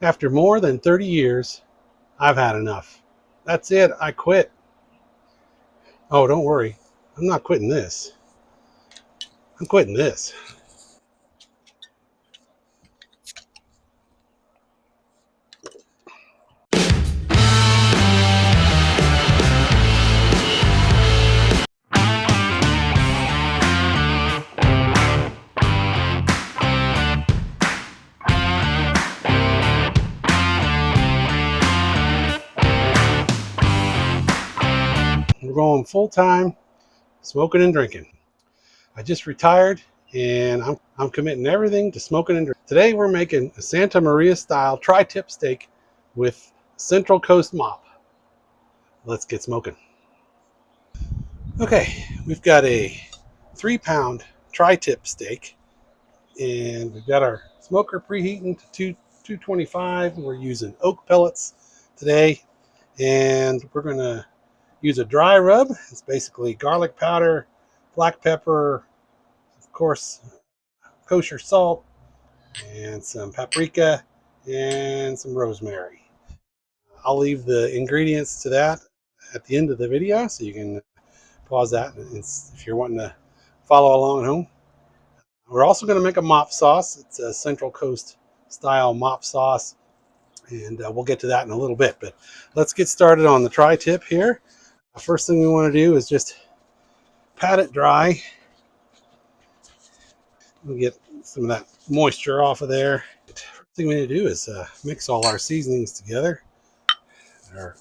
After more than 30 years, I've had enough. That's it, I quit. Oh, don't worry, I'm not quitting this. I'm quitting this. We're going full time smoking and drinking. I just retired and I'm committing everything to smoking and drinking. Today we're making a Santa Maria style tri-tip steak with Central Coast mop. Let's get smoking. Okay, we've got a 3-pound tri-tip steak, and we've got our smoker preheating to 225. We're using oak pellets today, and we're going to use a dry rub. It's basically garlic powder, black pepper, of course, kosher salt, and some paprika and some rosemary. I'll leave the ingredients to that at the end of the video, so you can pause that if you're wanting to follow along at home. We're also going to make a mop sauce. It's a Central Coast style mop sauce, and we'll get to that in a little bit. But let's get started on the tri-tip here. First thing we want to do is just pat it dry. We'll get some of that moisture off of there. First thing we need to do is mix all our seasonings together. Our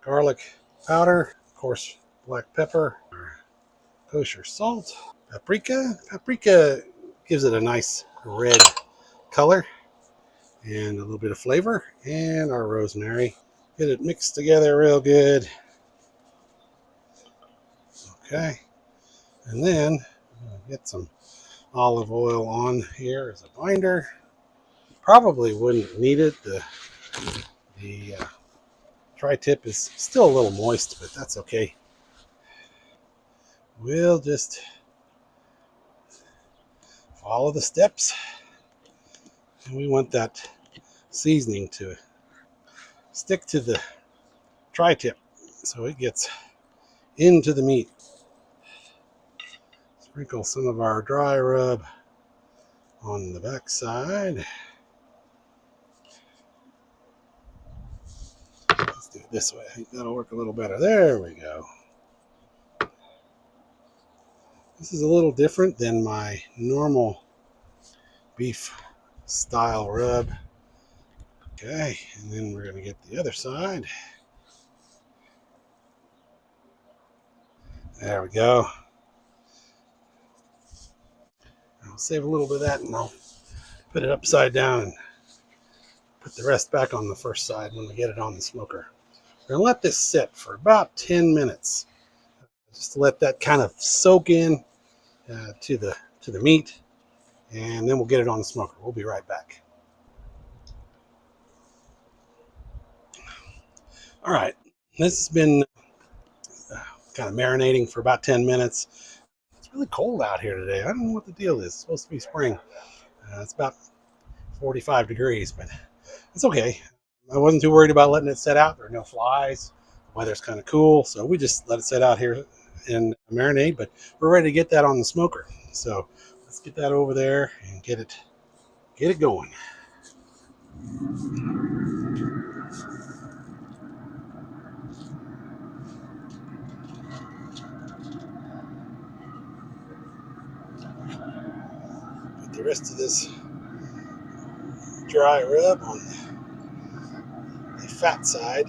garlic powder, of course, black pepper, our kosher salt, paprika. Paprika gives it a nice red color and a little bit of flavor, and our rosemary. Get it mixed together real good. Okay, and then get some olive oil on here as a binder. Probably wouldn't need it. The tri-tip is still a little moist, but that's okay. We'll just follow the steps, and we want that seasoning to stick to the tri-tip so it gets into the meat. Sprinkle some of our dry rub on the back side. Let's do it this way. I think that'll work a little better. There we go. This is a little different than my normal beef style rub. Okay, and then we're going to get the other side. There we go. I'll save a little bit of that, and I'll put it upside down and put the rest back on the first side when we get it on the smoker. We're going to let this sit for about 10 minutes, just to let that kind of soak in to the meat, and then we'll get it on the smoker. We'll be right back. All right, this has been kind of marinating for about 10 minutes. It's really cold out here today. I don't know what the deal is. It's supposed to be spring. It's about 45 degrees, but it's okay. I wasn't too worried about letting it set out. There are no flies. The weather's kind of cool, so we just let it set out here and marinate, but we're ready to get that on the smoker. So let's get that over there and get it going. Put the rest of this dry rub on the fat side.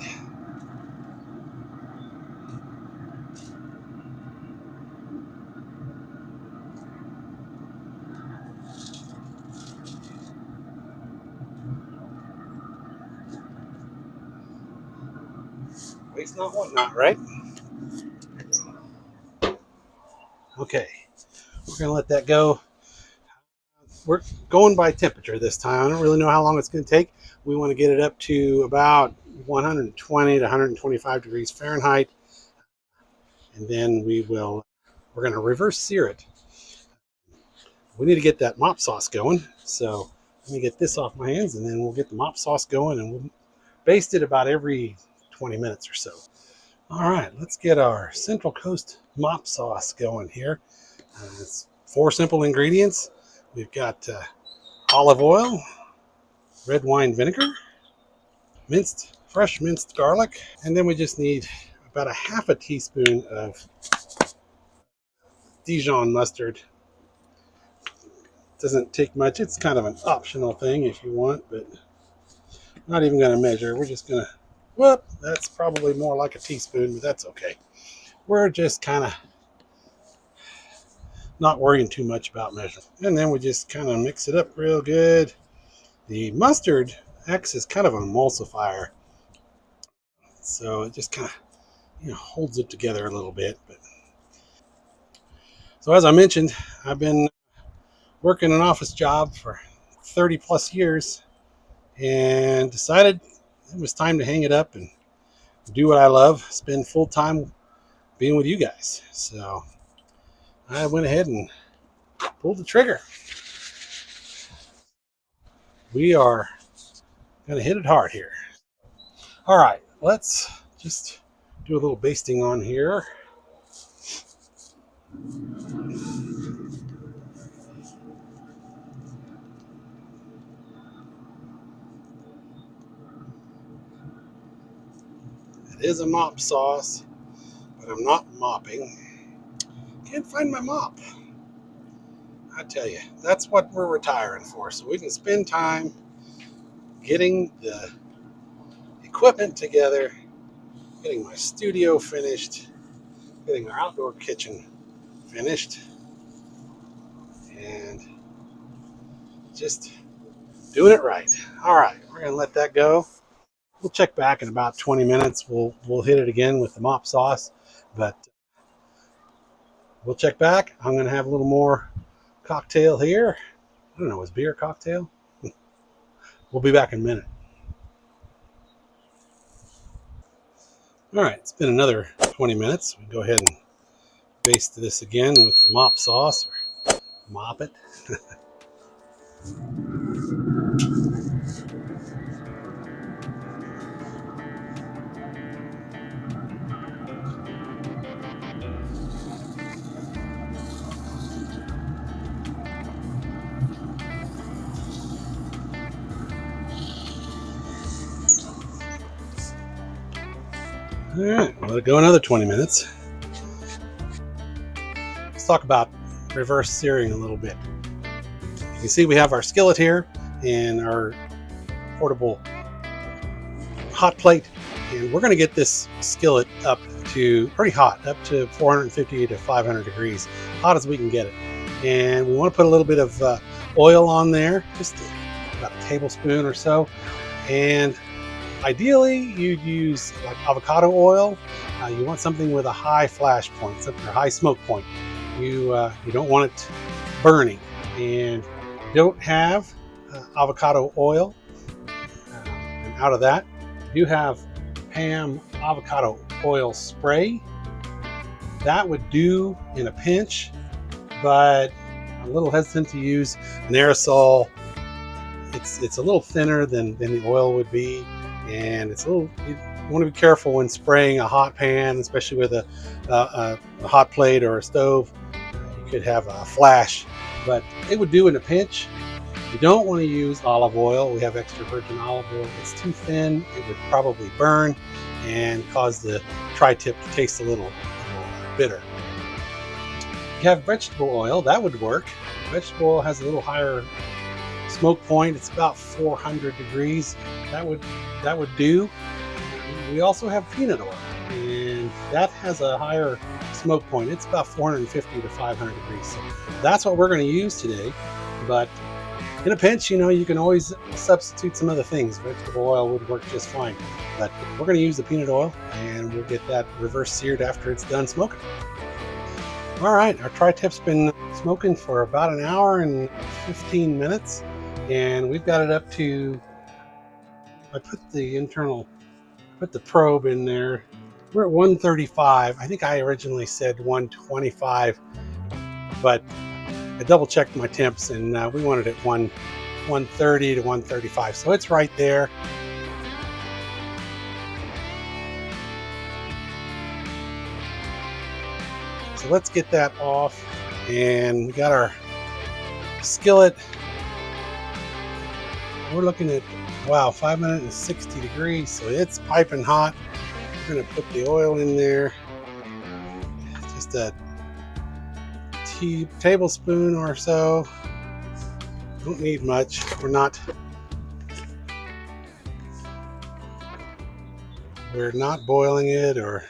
Waste not, want not, right? Okay, we're gonna let that go. We're going by temperature this time. I don't really know how long it's going to take. We want to get it up to about 120 to 125 degrees Fahrenheit, and then we're going to reverse sear it. We need to get that mop sauce going, so Let me get this off my hands, and then we'll get the mop sauce going, and we'll baste it about every 20 minutes or so. All right, let's get our Central Coast mop sauce going here. It's 4 simple ingredients. We've got olive oil, red wine vinegar, fresh minced garlic, and then we just need about a half a teaspoon of Dijon mustard. Doesn't take much. It's kind of an optional thing if you want, but not even going to measure. We're just going to, whoop, that's probably more like a teaspoon, but that's okay. We're just kind of not worrying too much about measuring. And then we just kind of mix it up real good. The mustard acts as kind of an emulsifier, so it just kind of holds it together a little bit. But so as I mentioned, I've been working an office job for 30 plus years and decided it was time to hang it up and do what I love, spend full time being with you guys. So I went ahead and pulled the trigger. We are going to hit it hard here. All right, let's just do a little basting on here. It is a mop sauce, but I'm not mopping. Can't find my mop. I tell you, that's what we're retiring for, so we can spend time getting the equipment together, getting my studio finished, getting our outdoor kitchen finished, and just doing it right. All right, we're gonna let that go. We'll check back in about 20 minutes. We'll hit it again with the mop sauce, but we'll check back. I'm gonna have a little more cocktail here. I don't know, is beer a cocktail? We'll be back in a minute. All right, it's been another 20 minutes. We go ahead and baste this again with the mop sauce, or mop it. All right, let it go another 20 minutes. Let's talk about reverse searing a little bit. You can see we have our skillet here and our portable hot plate, and we're going to get this skillet up to pretty hot, up to 450 to 500 degrees, hot as we can get it. And we want to put a little bit of oil on there, just about a tablespoon or so. And ideally, you'd use like avocado oil. You want something with a high flash point, something or high smoke point. You don't want it burning. And you don't have avocado oil. And out of that, you have Pam avocado oil spray. That would do in a pinch, but I'm a little hesitant to use an aerosol. It's a little thinner than the oil would be, and it's a little. You want to be careful when spraying a hot pan, especially with a hot plate or a stove. You could have a flash, but it would do in a pinch. You don't want to use olive oil. We have extra virgin olive oil. It's too thin. It would probably burn and cause the tri-tip to taste a little bitter. If you have vegetable oil, that would work. Vegetable oil has a little higher smoke point. It's about 400 degrees. That would do. We also have peanut oil, and that has a higher smoke point. It's about 450 to 500 degrees. So that's what we're going to use today. But in a pinch, you can always substitute some other things. Vegetable oil would work just fine. But we're going to use the peanut oil, and we'll get that reverse seared after it's done smoking. All right, our tri-tip's been smoking for about an hour and 15 minutes, and we've got it up to, I put the probe in there. We're at 135. I think I originally said 125, but I double checked my temps, and we wanted it 130 to 135. So it's right there. So let's get that off. And we got our skillet. We're looking at, wow, 560 degrees. So it's piping hot. We're going to put the oil in there. Just a tablespoon or so. Don't need much. We're not boiling it or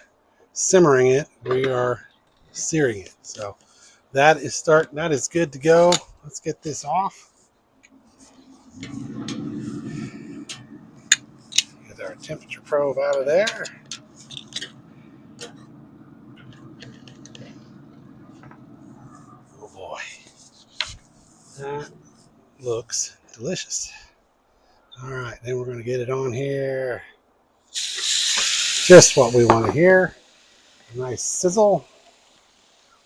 simmering it. We are searing it. So that is good to go. Let's get this off. Get our temperature probe out of there. Oh boy. That looks delicious. All right, then we're going to get it on here. Just what we want to hear. A nice sizzle.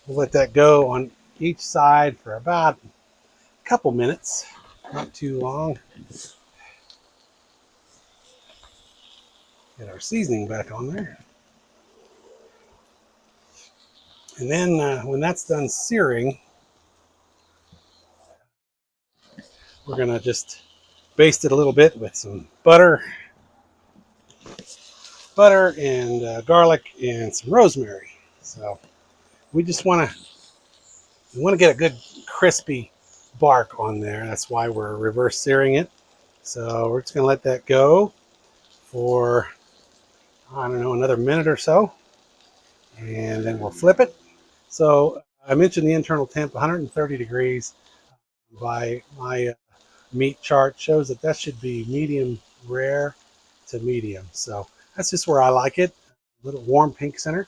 We'll let that go on each side for about a couple minutes, not too long. Get our seasoning back on there. And then when that's done searing, we're going to just baste it a little bit with some butter and garlic and some rosemary. So we just want to get a good crispy bark on there. That's why we're reverse searing it. So we're just going to let that go for, I don't know, another minute or so. And then we'll flip it. So I mentioned the internal temp, 130 degrees. By my meat chart shows that should be medium rare to medium. So that's just where I like it. A little warm pink center.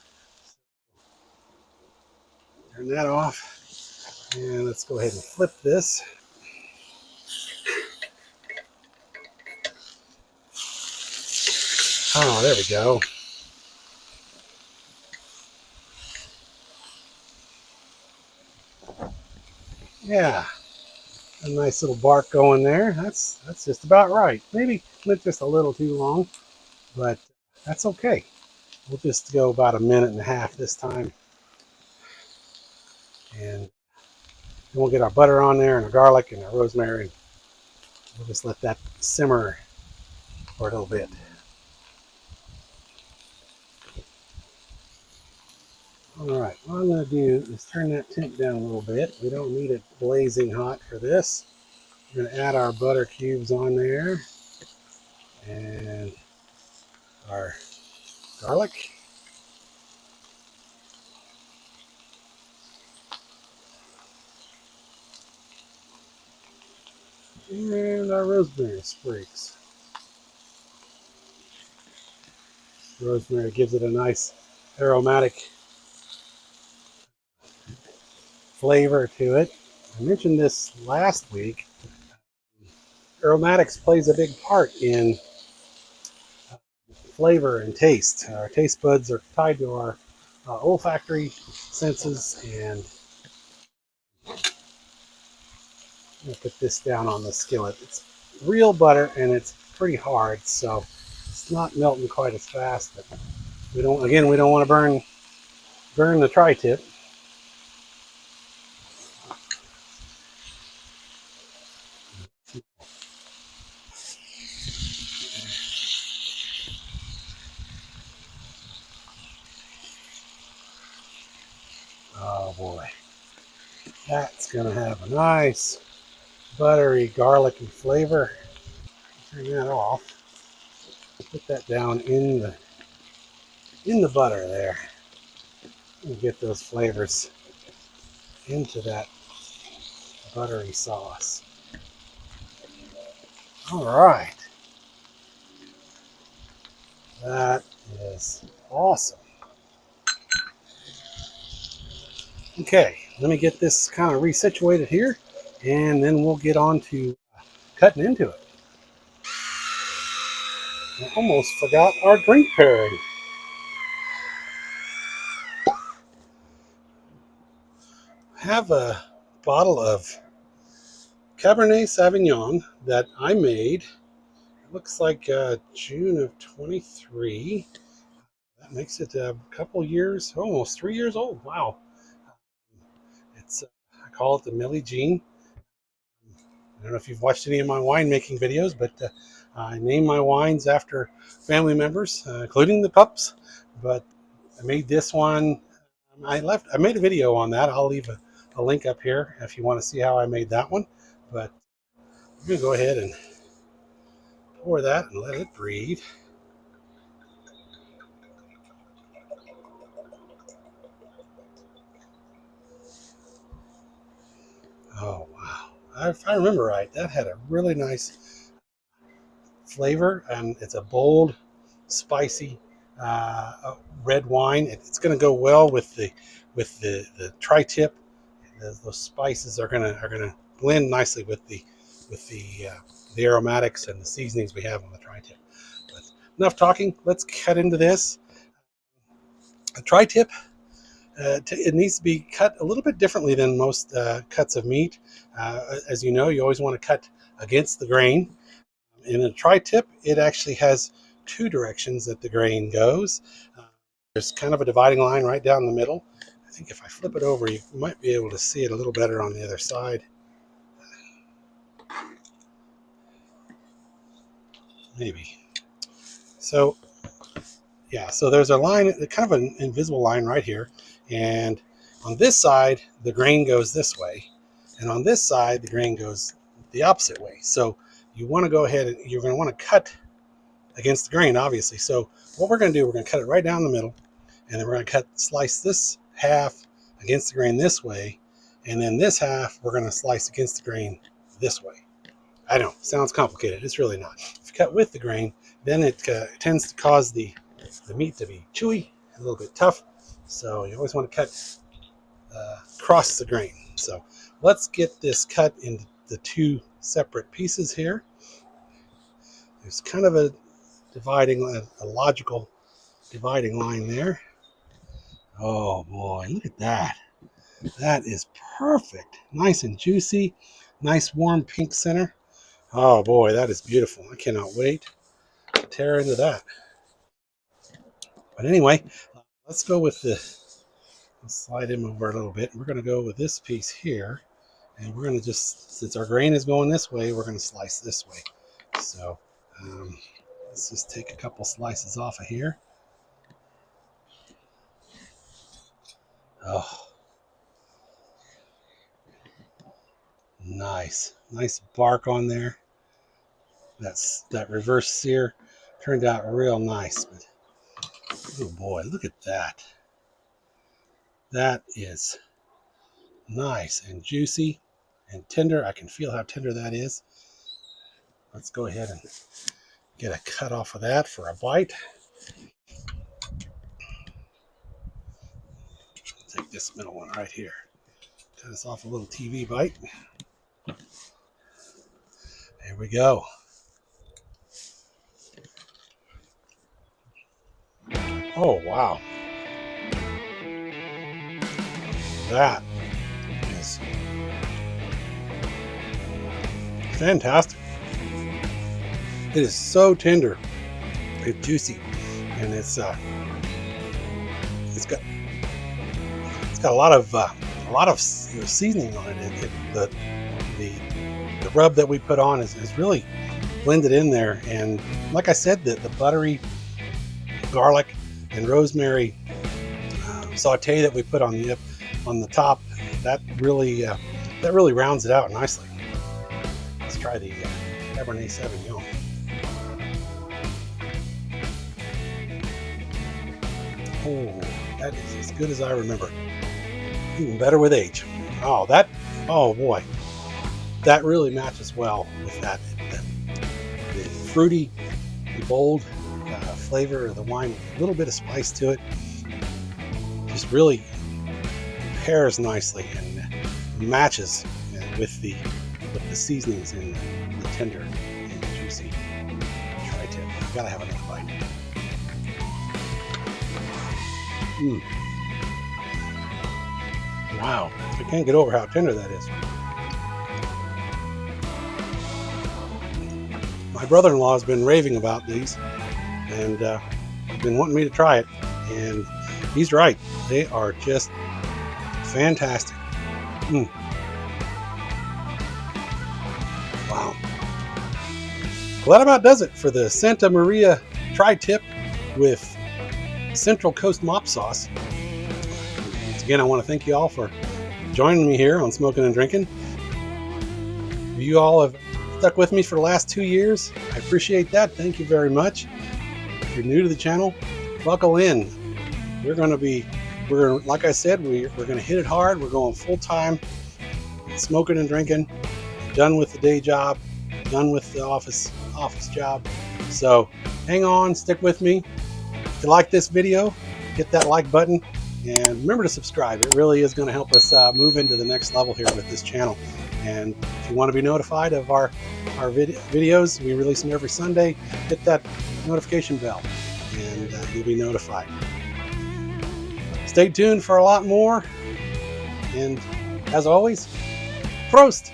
Turn that off. And let's go ahead and flip this. Oh, there we go. Yeah, a nice little bark going there. That's just about right. Maybe went just a little too long, but that's okay. We'll just go about a minute and a half this time. And we'll get our butter on there and our garlic and our rosemary. We'll just let that simmer for a little bit. All right, what I'm going to do is turn that temp down a little bit. We don't need it blazing hot for this. We're going to add our butter cubes on there and our garlic. And our rosemary sprigs. Rosemary gives it a nice aromatic flavor to it. I mentioned this last week. Aromatics plays a big part in flavor and taste. Our taste buds are tied to our olfactory senses, and I'm going to put this down on the skillet. It's real butter and it's pretty hard, so it's not melting quite as fast. But we don't want to burn the tri-tip. Oh boy, that's going to have a nice buttery garlicky flavor. Turn that off. Put that down in the butter there and get those flavors into that buttery sauce. All right, that is awesome. Okay, let me get this kind of resituated here, and then we'll get on to cutting into it. I almost forgot our drink pairing. Have a bottle of Cabernet Sauvignon that I made. It looks like June of 23. That makes it a couple years, almost 3 years old. Wow. It's I call it the Millie Jean. I don't know if you've watched any of my winemaking videos, but I name my wines after family members, including the pups. But I made this one. I made a video on that. I'll leave a link up here if you want to see how I made that one. But I'm gonna go ahead and pour that and let it breathe. Oh wow! If I remember right, that had a really nice flavor, and it's a bold, spicy red wine. It's going to go well with the tri-tip. Those spices are gonna blend nicely with the aromatics and the seasonings we have on the tri-tip. But enough talking. Let's cut into this. A tri-tip. It needs to be cut a little bit differently than most cuts of meat. As you know, you always want to cut against the grain. In a tri-tip, it actually has two directions that the grain goes. There's kind of a dividing line right down the middle. I think if I flip it over, you might be able to see it a little better on the other side. Maybe. So, yeah, so there's a line, kind of an invisible line right here. And on this side, the grain goes this way. And on this side, the grain goes the opposite way. So you want to go ahead and you're going to want to cut against the grain, obviously. So what we're going to do, we're going to cut it right down the middle. And then we're going to slice this half against the grain this way. And then this half, we're going to slice against the grain this way. I know, sounds complicated. It's really not. If you cut with the grain, then it tends to cause the meat to be chewy and a little bit tough. So you always want to cut across the grain. So let's get this cut into the two separate pieces here. There's kind of a logical dividing line there. Oh boy, look at that. That is perfect. Nice and juicy. Nice warm pink center. Oh boy, that is beautiful. I cannot wait to tear into that. But anyway, let's go with let's slide him over a little bit. We're going to go with this piece here. And we're going to just, since our grain is going this way, we're going to slice this way. So let's just take a couple slices off of here. Oh, nice bark on there. That reverse sear turned out real nice. But oh boy, look at that. That is nice and juicy and tender. I can feel how tender that is. Let's go ahead and get a cut off of that for a bite. Take this middle one right here. Cut us off a little TV bite. There we go. Oh, wow. That is fantastic. It is so tender. It's juicy. And it's got a lot of seasoning on it. The rub that we put on is really blended in there, and like I said, the buttery garlic and rosemary saute that we put on the top, that really rounds it out nicely. Let's try the Cabernet Sauvignon. Oh, that is as good as I remember. Even better with age. Oh boy, that really matches well with that. The fruity, the bold flavor of the wine, with a little bit of spice to it, just really pairs nicely and matches with the seasonings and the tender and juicy tri-tip. You gotta have another bite. Wow, I can't get over how tender that is. My brother-in-law has been raving about these, and been wanting me to try it, and he's right. They are just fantastic. Wow. Well, that about does it for the Santa Maria tri-tip with Central Coast mop sauce. Once again, I want to thank you all for joining me here on Smokin' and Drinkin'. You all have stuck with me for the last 2 years. I appreciate that. Thank you very much. If you're new to the channel, buckle in. Like I said, we're going to hit it hard. We're going full time, smoking and drinking. Done with the day job, done with the office job. So hang on, stick with me. If you like this video, hit that like button and remember to subscribe. It really is going to help us move into the next level here with this channel. And if you want to be notified of our videos, we release them every Sunday. Hit that notification bell and you'll be notified. Stay tuned for a lot more. And as always, Prost!